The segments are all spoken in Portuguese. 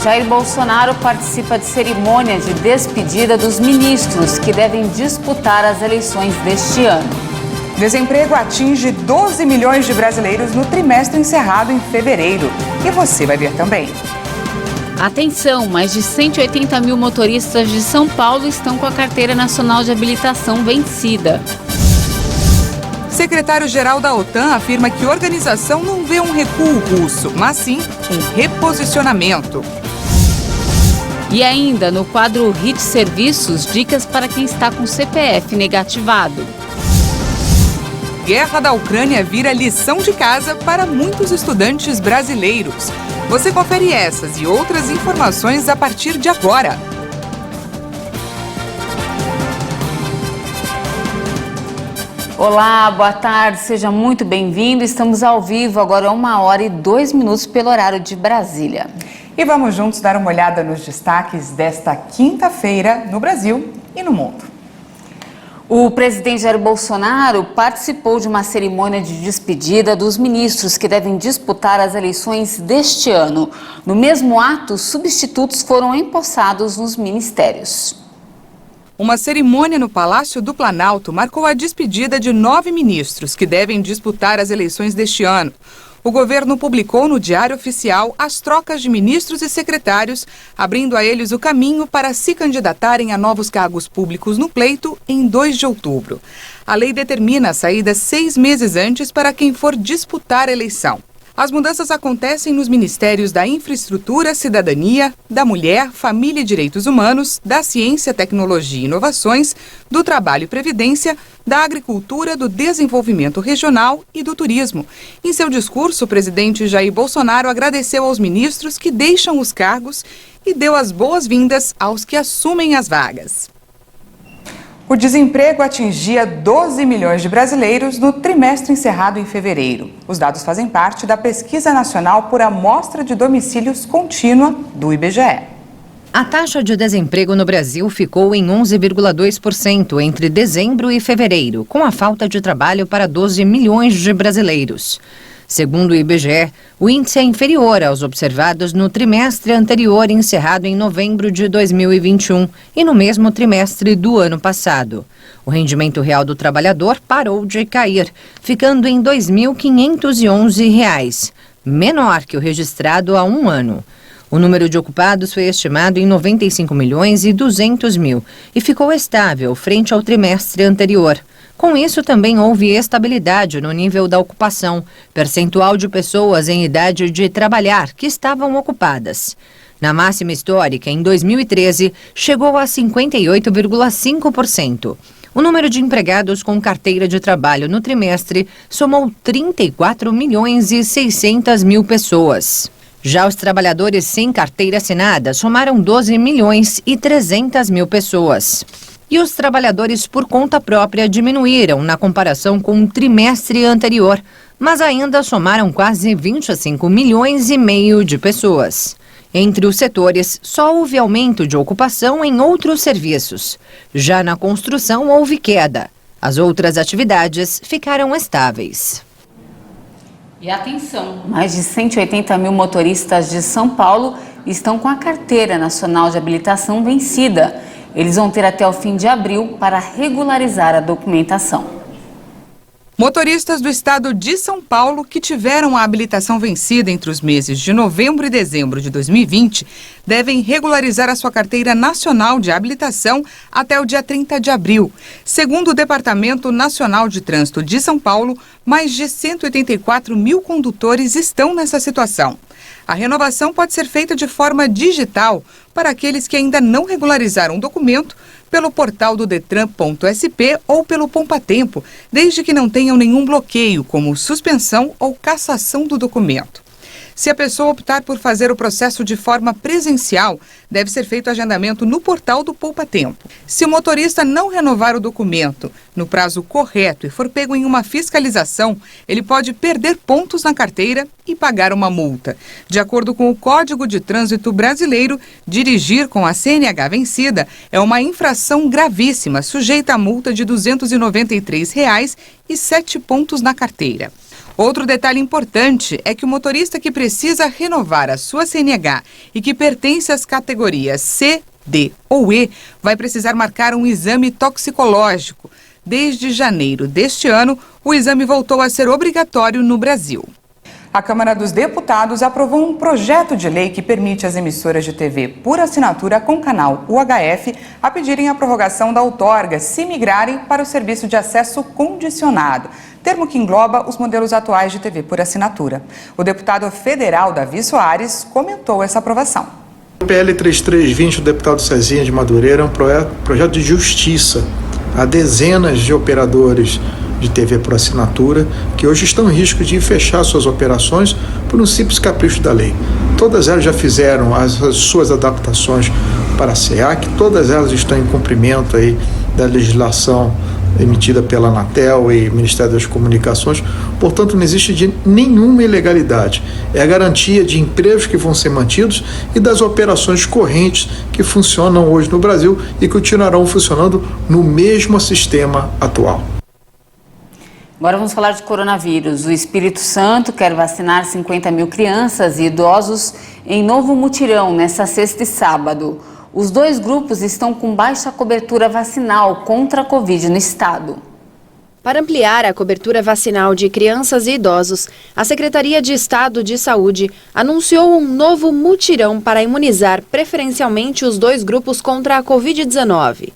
Jair Bolsonaro participa de cerimônia de despedida dos ministros que devem disputar as eleições deste ano. Desemprego atinge 12 milhões de brasileiros no trimestre encerrado em fevereiro. E você vai ver também. Atenção, mais de 180 mil motoristas de São Paulo estão com a Carteira Nacional de Habilitação vencida. Secretário-geral da OTAN afirma que a organização não vê um recuo russo, mas sim um reposicionamento. E ainda, no quadro HIT Serviços, dicas para quem está com CPF negativado. Guerra da Ucrânia vira lição de casa para muitos estudantes brasileiros. Você confere essas e outras informações a partir de agora. Olá, boa tarde, seja muito bem-vindo. Estamos ao vivo agora 1h02 pelo horário de Brasília. E vamos juntos dar uma olhada nos destaques desta quinta-feira no Brasil e no mundo. O presidente Jair Bolsonaro participou de uma cerimônia de despedida dos ministros que devem disputar as eleições deste ano. No mesmo ato, substitutos foram empossados nos ministérios. Uma cerimônia no Palácio do Planalto marcou a despedida de 9 ministros que devem disputar as eleições deste ano. O governo publicou no Diário Oficial as trocas de ministros e secretários, abrindo a eles o caminho para se candidatarem a novos cargos públicos no pleito em 2 de outubro. A lei determina a saída 6 meses antes para quem for disputar a eleição. As mudanças acontecem nos Ministérios da Infraestrutura, Cidadania, da Mulher, Família e Direitos Humanos, da Ciência, Tecnologia e Inovações, do Trabalho e Previdência, da Agricultura, do Desenvolvimento Regional e do Turismo. Em seu discurso, o presidente Jair Bolsonaro agradeceu aos ministros que deixam os cargos e deu as boas-vindas aos que assumem as vagas. O desemprego atingia 12 milhões de brasileiros no trimestre encerrado em fevereiro. Os dados fazem parte da Pesquisa Nacional por Amostra de Domicílios Contínua do IBGE. A taxa de desemprego no Brasil ficou em 11,2% entre dezembro e fevereiro, com a falta de trabalho para 12 milhões de brasileiros. Segundo o IBGE, o índice é inferior aos observados no trimestre anterior, encerrado em novembro de 2021 e no mesmo trimestre do ano passado. O rendimento real do trabalhador parou de cair, ficando em R$ 2.511, menor que o registrado há um ano. O número de ocupados foi estimado em 95 milhões e 200 mil e ficou estável frente ao trimestre anterior. Com isso, também houve estabilidade no nível da ocupação, percentual de pessoas em idade de trabalhar que estavam ocupadas. Na máxima histórica, em 2013, chegou a 58,5%. O número de empregados com carteira de trabalho no trimestre somou 34 milhões e 600 mil pessoas. Já os trabalhadores sem carteira assinada somaram 12 milhões e 300 mil pessoas. E os trabalhadores por conta própria diminuíram na comparação com o trimestre anterior, mas ainda somaram quase 25 milhões e meio de pessoas. Entre os setores, só houve aumento de ocupação em outros serviços. Já na construção houve queda. As outras atividades ficaram estáveis. E atenção, mais de 180 mil motoristas de São Paulo estão com a Carteira Nacional de Habilitação vencida. Eles vão ter até o fim de abril para regularizar a documentação. Motoristas do estado de São Paulo que tiveram a habilitação vencida entre os meses de novembro e dezembro de 2020 devem regularizar a sua carteira nacional de habilitação até o dia 30 de abril. Segundo o Departamento Nacional de Trânsito de São Paulo, mais de 184 mil condutores estão nessa situação. A renovação pode ser feita de forma digital para aqueles que ainda não regularizaram o documento pelo portal do Detran.sp ou pelo Poupatempo, desde que não tenham nenhum bloqueio, como suspensão ou cassação do documento. Se a pessoa optar por fazer o processo de forma presencial, deve ser feito agendamento no portal do Poupatempo. Se o motorista não renovar o documento no prazo correto e for pego em uma fiscalização, ele pode perder pontos na carteira e pagar uma multa. De acordo com o Código de Trânsito Brasileiro, dirigir com a CNH vencida é uma infração gravíssima, sujeita a multa de R$ 293 e 7 pontos na carteira. Outro detalhe importante é que o motorista que precisa renovar a sua CNH e que pertence às categorias C, D ou E vai precisar marcar um exame toxicológico. Desde janeiro deste ano, o exame voltou a ser obrigatório no Brasil. A Câmara dos Deputados aprovou um projeto de lei que permite às emissoras de TV por assinatura com canal UHF a pedirem a prorrogação da outorga se migrarem para o serviço de acesso condicionado, termo que engloba os modelos atuais de TV por assinatura. O deputado federal Davi Soares comentou essa aprovação. O PL 3320 do deputado Cezinha de Madureira é um projeto de justiça. Há dezenas de operadores de TV por assinatura que hoje estão em risco de fechar suas operações por um simples capricho da lei. Todas elas já fizeram as suas adaptações para a SEAC, todas elas estão em cumprimento aí da legislação emitida pela Anatel e Ministério das Comunicações, portanto não existe nenhuma ilegalidade. É a garantia de empregos que vão ser mantidos e das operações correntes que funcionam hoje no Brasil e continuarão funcionando no mesmo sistema atual. Agora vamos falar de coronavírus. O Espírito Santo quer vacinar 50 mil crianças e idosos em novo mutirão nesta sexta e sábado. Os dois grupos estão com baixa cobertura vacinal contra a Covid no estado. Para ampliar a cobertura vacinal de crianças e idosos, a Secretaria de Estado de Saúde anunciou um novo mutirão para imunizar preferencialmente os dois grupos contra a Covid-19.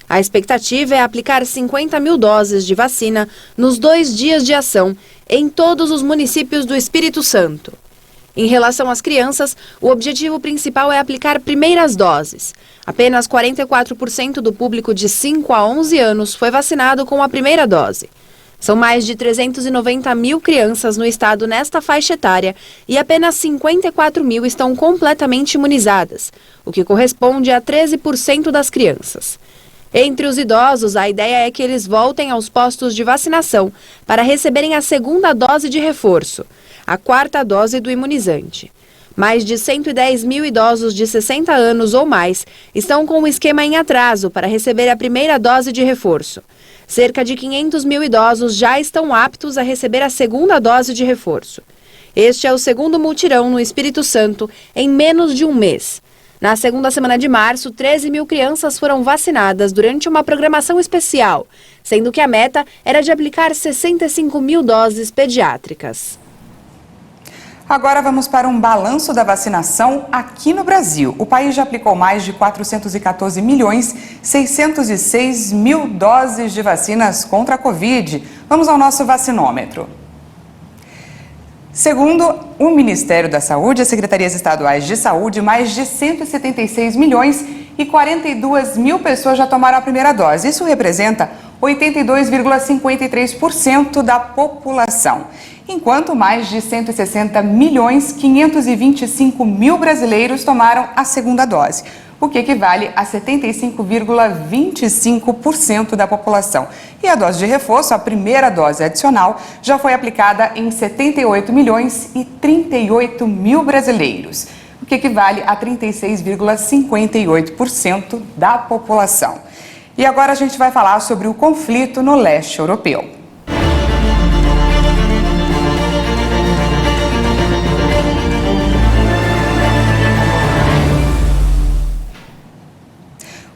A expectativa é aplicar 50 mil doses de vacina nos 2 dias de ação em todos os municípios do Espírito Santo. Em relação às crianças, o objetivo principal é aplicar primeiras doses. Apenas 44% do público de 5 a 11 anos foi vacinado com a primeira dose. São mais de 390 mil crianças no estado nesta faixa etária e apenas 54 mil estão completamente imunizadas, o que corresponde a 13% das crianças. Entre os idosos, a ideia é que eles voltem aos postos de vacinação para receberem a segunda dose de reforço, a 4ª dose do imunizante. Mais de 110 mil idosos de 60 anos ou mais estão com o esquema em atraso para receber a primeira dose de reforço. Cerca de 500 mil idosos já estão aptos a receber a segunda dose de reforço. Este é o segundo mutirão no Espírito Santo em menos de um mês. Na segunda semana de março, 13 mil crianças foram vacinadas durante uma programação especial, sendo que a meta era de aplicar 65 mil doses pediátricas. Agora vamos para um balanço da vacinação aqui no Brasil. O país já aplicou mais de 414.606.000 doses de vacinas contra a Covid. Vamos ao nosso vacinômetro. Segundo o Ministério da Saúde e as Secretarias Estaduais de Saúde, mais de 176 milhões e 42 mil pessoas já tomaram a primeira dose. Isso representa 82,53% da população. Enquanto mais de 160 milhões 525 mil brasileiros tomaram a segunda dose, o que equivale a 75,25% da população. E a dose de reforço, a primeira dose adicional, já foi aplicada em 78 milhões e 38 mil brasileiros, o que equivale a 36,58% da população. E agora a gente vai falar sobre o conflito no leste europeu.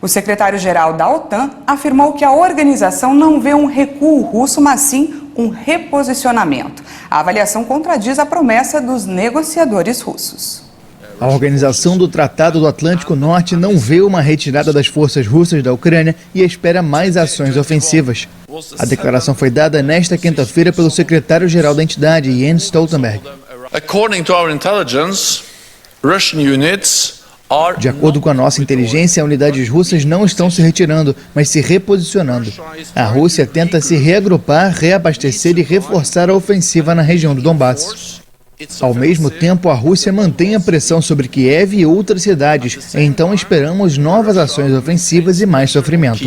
O secretário-geral da OTAN afirmou que a organização não vê um recuo russo, mas sim um reposicionamento. A avaliação contradiz a promessa dos negociadores russos. A Organização do Tratado do Atlântico Norte não vê uma retirada das forças russas da Ucrânia e espera mais ações ofensivas. A declaração foi dada nesta quinta-feira pelo secretário-geral da entidade, Jens Stoltenberg. According to our intelligence, Russian units De acordo com a nossa inteligência, unidades russas não estão se retirando, mas se reposicionando. A Rússia tenta se reagrupar, reabastecer e reforçar a ofensiva na região do Donbass. Ao mesmo tempo, a Rússia mantém a pressão sobre Kiev e outras cidades, então esperamos novas ações ofensivas e mais sofrimento.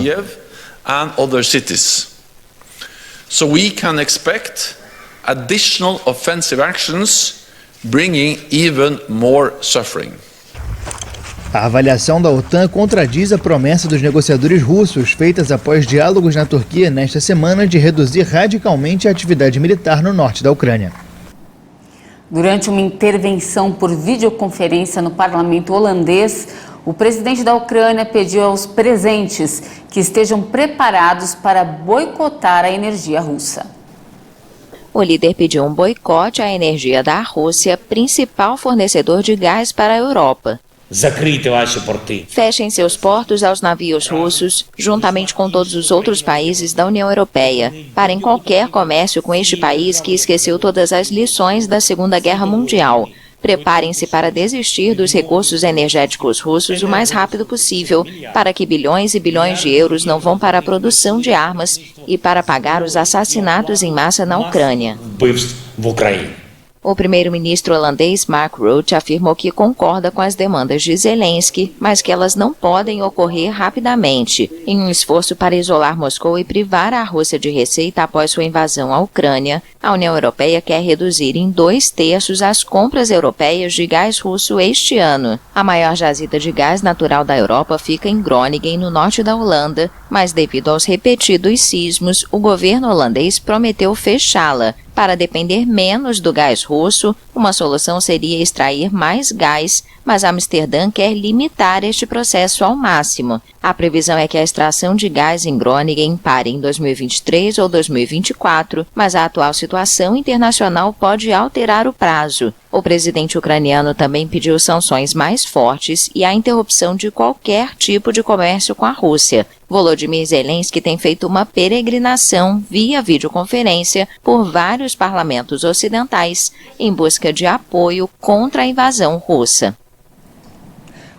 So we can expect additional offensive actions, bringing even more suffering. A avaliação da OTAN contradiz a promessa dos negociadores russos feitas após diálogos na Turquia nesta semana de reduzir radicalmente a atividade militar no norte da Ucrânia. Durante uma intervenção por videoconferência no parlamento holandês, o presidente da Ucrânia pediu aos presentes que estejam preparados para boicotar a energia russa. O líder pediu um boicote à energia da Rússia, principal fornecedor de gás para a Europa. Fechem seus portos aos navios russos, juntamente com todos os outros países da União Europeia. Parem qualquer comércio com este país que esqueceu todas as lições da Segunda Guerra Mundial. Preparem-se para desistir dos recursos energéticos russos o mais rápido possível, para que bilhões e bilhões de euros não vão para a produção de armas e para pagar os assassinatos em massa na Ucrânia. O primeiro-ministro holandês Mark Rutte afirmou que concorda com as demandas de Zelensky, mas que elas não podem ocorrer rapidamente. Em um esforço para isolar Moscou e privar a Rússia de receita após sua invasão à Ucrânia, a União Europeia quer reduzir em 2/3 as compras europeias de gás russo este ano. A maior jazida de gás natural da Europa fica em Groningen, no norte da Holanda, mas devido aos repetidos sismos, o governo holandês prometeu fechá-la. Para depender menos do gás russo, uma solução seria extrair mais gás, mas Amsterdã quer limitar este processo ao máximo. A previsão é que a extração de gás em Groningen pare em 2023 ou 2024, mas a atual situação internacional pode alterar o prazo. O presidente ucraniano também pediu sanções mais fortes e a interrupção de qualquer tipo de comércio com a Rússia. Volodymyr Zelensky tem feito uma peregrinação via videoconferência por vários parlamentos ocidentais em busca de apoio contra a invasão russa.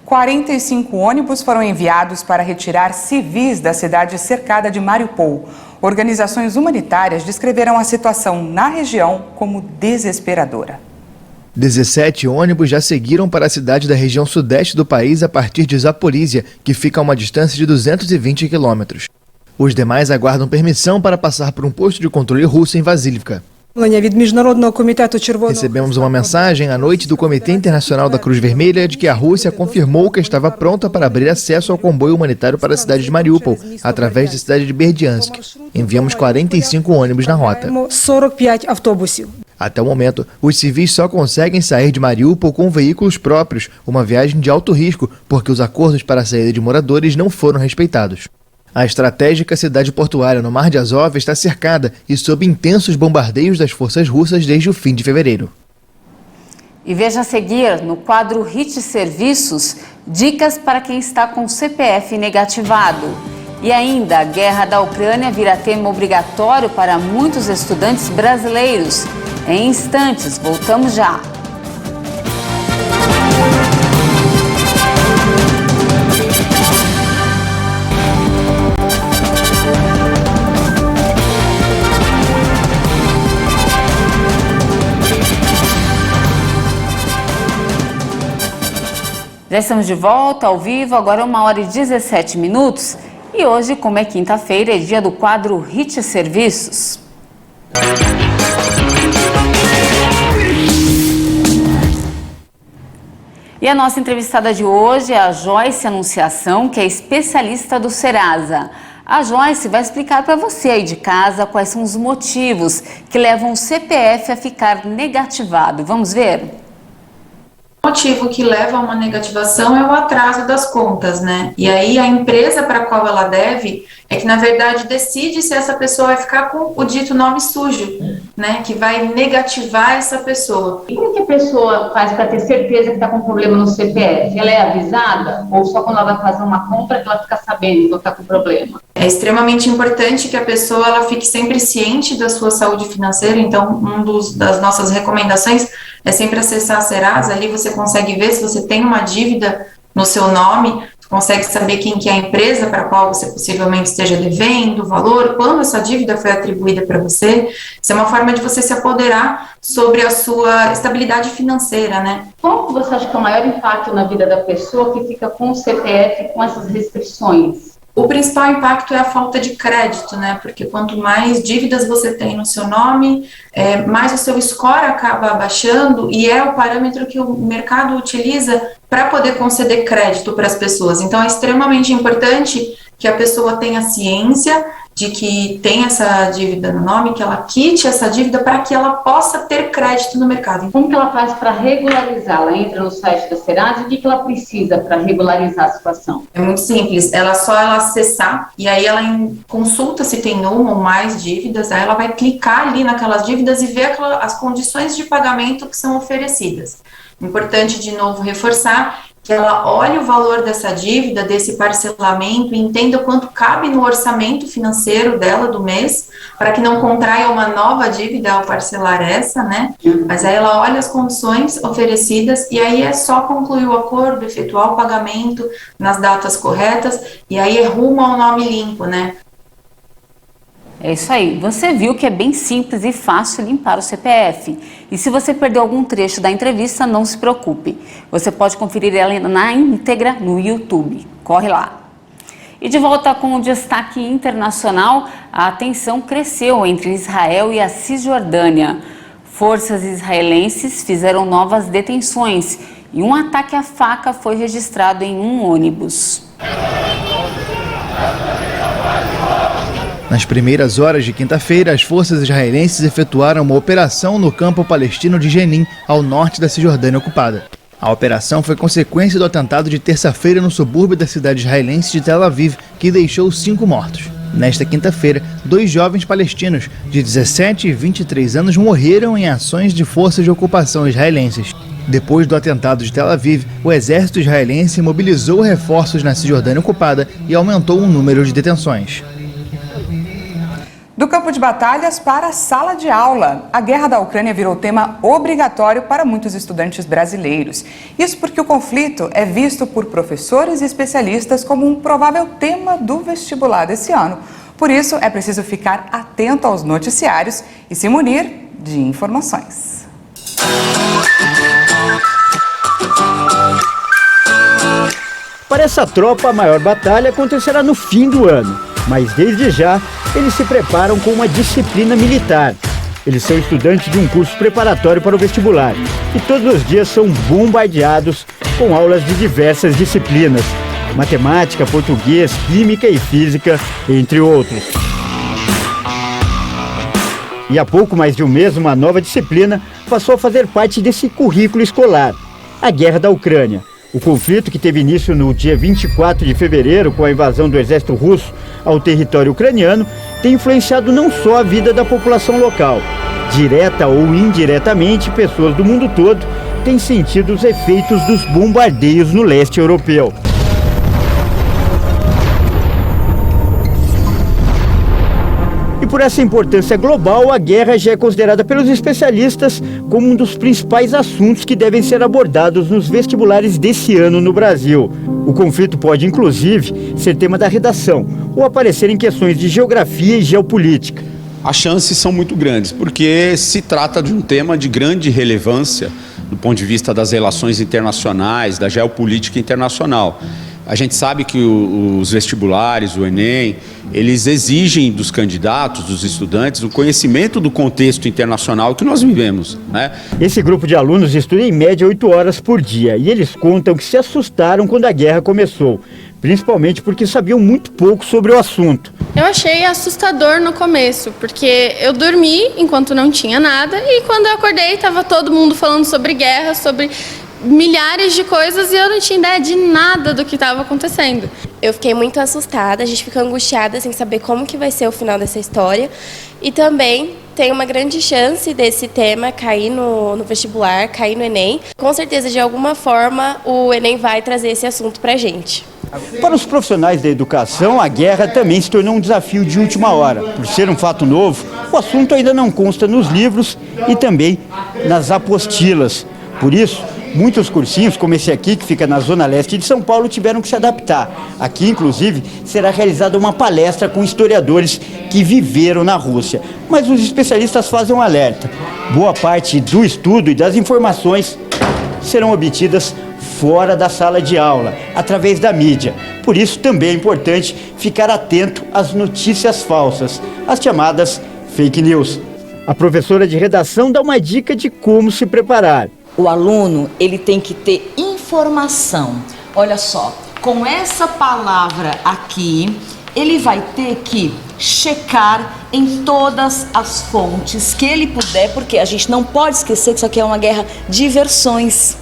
45 ônibus foram enviados para retirar civis da cidade cercada de Mariupol. Organizações humanitárias descreveram a situação na região como desesperadora. 17 ônibus já seguiram para a cidade da região sudeste do país a partir de Zaporizhia, que fica a uma distância de 220 quilômetros. Os demais aguardam permissão para passar por um posto de controle russo em Vasilivka. Recebemos uma mensagem à noite do Comitê Internacional da Cruz Vermelha de que a Rússia confirmou que estava pronta para abrir acesso ao comboio humanitário para a cidade de Mariupol, através da cidade de Berdiansk. Enviamos 45 ônibus na rota. Até o momento, os civis só conseguem sair de Mariupol com veículos próprios, uma viagem de alto risco, porque os acordos para a saída de moradores não foram respeitados. A estratégica cidade portuária no Mar de Azov está cercada e sob intensos bombardeios das forças russas desde o fim de fevereiro. E veja a seguir, no quadro HIT Serviços, dicas para quem está com CPF negativado. E ainda, a guerra da Ucrânia vira tema obrigatório para muitos estudantes brasileiros. Em instantes, voltamos já. Já estamos de volta, ao vivo, agora 1h17. E hoje, como é quinta-feira, é dia do quadro HIT Serviços. E a nossa entrevistada de hoje é a Joyce Anunciação, que é especialista do Serasa. A Joyce vai explicar para você aí de casa quais são os motivos que levam o CPF a ficar negativado. Vamos ver? O motivo que leva a uma negativação é o atraso das contas, né? E aí a empresa para a qual ela deve é que, na verdade, decide se essa pessoa vai ficar com o dito nome sujo, né? Que vai negativar essa pessoa. E como que a pessoa faz para ter certeza que está com problema no CPF? Ela é avisada ou só quando ela vai fazer uma compra que ela fica sabendo que está com problema? É extremamente importante que a pessoa ela fique sempre ciente da sua saúde financeira. Então, das nossas recomendações é sempre acessar a Serasa. Ali você consegue ver se você tem uma dívida no seu nome, consegue saber quem que é a empresa para a qual você possivelmente esteja devendo, o valor, quando essa dívida foi atribuída para você. Isso é uma forma de você se apoderar sobre a sua estabilidade financeira, né? Qual que você acha que é o maior impacto na vida da pessoa que fica com o CPF com essas restrições? O principal impacto é a falta de crédito, né? Porque quanto mais dívidas você tem no seu nome, mais o seu score acaba abaixando, e é o parâmetro que o mercado utiliza para poder conceder crédito para as pessoas. Então, é extremamente importante que a pessoa tenha ciência de que tem essa dívida no nome, que ela quite essa dívida para que ela possa ter crédito no mercado. Como que ela faz para regularizar? Ela entra no site da Serasa e o que ela precisa para regularizar a situação? É muito simples, ela acessar e aí ela consulta se tem uma ou mais dívidas, aí ela vai clicar ali naquelas dívidas e ver as condições de pagamento que são oferecidas. Importante, de novo, reforçar que ela olhe o valor dessa dívida, desse parcelamento, e entenda o quanto cabe no orçamento financeiro dela do mês, para que não contraia uma nova dívida ao parcelar essa, né? Mas aí ela olha as condições oferecidas e aí é só concluir o acordo, efetuar o pagamento nas datas corretas, e aí é rumo ao nome limpo, né? É isso aí, você viu que é bem simples e fácil limpar o CPF. E se você perdeu algum trecho da entrevista, não se preocupe. Você pode conferir ela na íntegra no YouTube. Corre lá. E de volta com o destaque internacional, a tensão cresceu entre Israel e a Cisjordânia. Forças israelenses fizeram novas detenções e um ataque à faca foi registrado em um ônibus. Nas primeiras horas de quinta-feira, as forças israelenses efetuaram uma operação no campo palestino de Jenin, ao norte da Cisjordânia ocupada. A operação foi consequência do atentado de terça-feira no subúrbio da cidade israelense de Tel Aviv, que deixou 5 mortos. Nesta quinta-feira, 2 jovens palestinos de 17 e 23 anos morreram em ações de forças de ocupação israelenses. Depois do atentado de Tel Aviv, o exército israelense mobilizou reforços na Cisjordânia ocupada e aumentou o número de detenções. Do campo de batalhas para a sala de aula. A guerra da Ucrânia virou tema obrigatório para muitos estudantes brasileiros. Isso porque o conflito é visto por professores e especialistas como um provável tema do vestibular desse ano. Por isso, é preciso ficar atento aos noticiários e se munir de informações. Para essa tropa, a maior batalha acontecerá no fim do ano. Mas desde já, eles se preparam com uma disciplina militar. Eles são estudantes de um curso preparatório para o vestibular e todos os dias são bombardeados com aulas de diversas disciplinas: matemática, português, química e física, entre outros. E há pouco mais de um mês, uma nova disciplina passou a fazer parte desse currículo escolar: a guerra da Ucrânia. O conflito, que teve início no dia 24 de fevereiro com a invasão do exército russo ao território ucraniano, tem influenciado não só a vida da população local. Direta ou indiretamente, pessoas do mundo todo têm sentido os efeitos dos bombardeios no leste europeu. E por essa importância global, a guerra já é considerada pelos especialistas como um dos principais assuntos que devem ser abordados nos vestibulares desse ano no Brasil. O conflito pode, inclusive, ser tema da redação ou aparecer em questões de geografia e geopolítica. As chances são muito grandes, porque se trata de um tema de grande relevância do ponto de vista das relações internacionais, da geopolítica internacional. A gente sabe que os vestibulares, o Enem, eles exigem dos candidatos, dos estudantes, o conhecimento do contexto internacional que nós vivemos, né? Esse grupo de alunos estuda em média 8 horas por dia e eles contam que se assustaram quando a guerra começou, principalmente porque sabiam muito pouco sobre o assunto. Eu achei assustador no começo, porque eu dormi enquanto não tinha nada e quando eu acordei estava todo mundo falando sobre guerra, sobre milhares de coisas e eu não tinha ideia de nada do que estava acontecendo. Eu fiquei muito assustada, a gente fica angustiada sem saber como que vai ser o final dessa história e também tem uma grande chance desse tema cair no vestibular, cair no Enem. Com certeza, de alguma forma, o Enem vai trazer esse assunto pra gente. Para os profissionais da educação, a guerra também se tornou um desafio de última hora. Por ser um fato novo, o assunto ainda não consta nos livros e também nas apostilas. Por isso, muitos cursinhos, como esse aqui, que fica na zona leste de São Paulo, tiveram que se adaptar. Aqui, inclusive, será realizada uma palestra com historiadores que viveram na Rússia. Mas os especialistas fazem um alerta: boa parte do estudo e das informações serão obtidas fora da sala de aula, através da mídia. Por isso também é importante ficar atento às notícias falsas, as chamadas fake news. A professora de redação dá uma dica de como se preparar. O aluno, ele tem que ter informação. Olha só, com essa palavra aqui, ele vai ter que checar em todas as fontes que ele puder, porque a gente não pode esquecer que isso aqui é uma guerra de versões.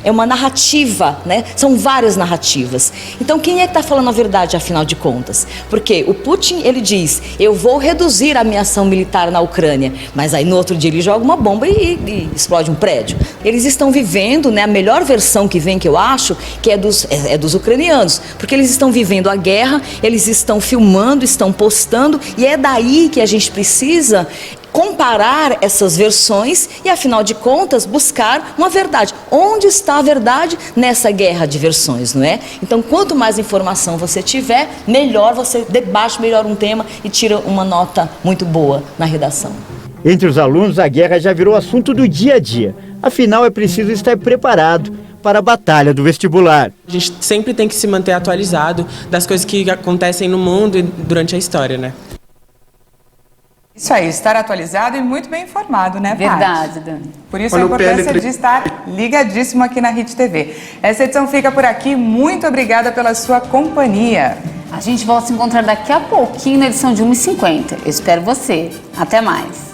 É uma narrativa, né? São várias narrativas. Então, quem é que está falando a verdade, afinal de contas? Porque o Putin, ele diz, eu vou reduzir a minha ação militar na Ucrânia, mas aí no outro dia ele joga uma bomba e explode um prédio. Eles estão vivendo, né, a melhor versão que vem, que eu acho, que é dos ucranianos, porque eles estão vivendo a guerra, eles estão filmando, estão postando, e é daí que a gente precisa comparar essas versões e, afinal de contas, buscar uma verdade. Onde está a verdade nessa guerra de versões, não é? Então, quanto mais informação você tiver, melhor você debate melhor um tema e tira uma nota muito boa na redação. Entre os alunos, a guerra já virou assunto do dia a dia. Afinal, é preciso estar preparado para a batalha do vestibular. A gente sempre tem que se manter atualizado das coisas que acontecem no mundo e durante a história, né? Isso aí, estar atualizado e muito bem informado, né, Paty? Verdade, Dani. Por isso a importância de estar ligadíssimo aqui na Hit TV. Essa edição fica por aqui. Muito obrigada pela sua companhia. A gente volta a se encontrar daqui a pouquinho na edição de 1h50. Eu espero você. Até mais.